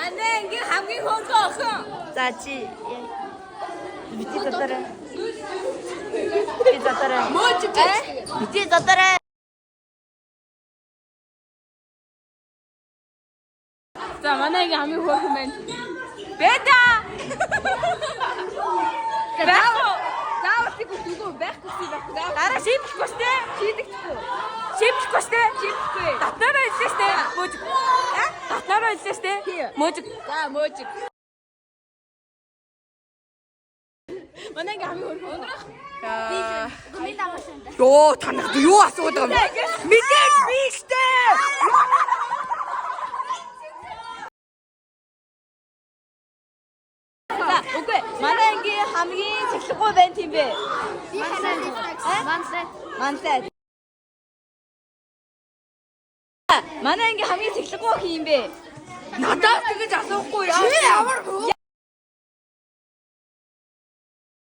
Манай ангийн хамгийн хөөрхөн охин. За чи бити дотор. Бити дотор. Мөөч. Бити дотор. За манай ангийн хамгийн хөөрхөн байна. Бэда. Заавал тийм үгүй байхгүй байх. Дараа шийдэхгүй штэ. Шийдэгдэхгүй. Шийдэхгүй штэ. Шийдэхгүй. Татнараа хэлсэн штэ. Мөөж. Татнараа хэлсэн штэ. Мөөж. За мөөч. Манай ангийн хамгийн хөөрхөн өндрөх. Йоо танах юу асуудаг юм. Мэдээж би штэ. За үгүй манай ангийн хамгийн цэглэхгүй байна тийм бэ. Мансай. Манай ангийн хамгийн цэглэхгүй хин юм бэ. Надаас тэгэж асуухгүй яа. Чи ямар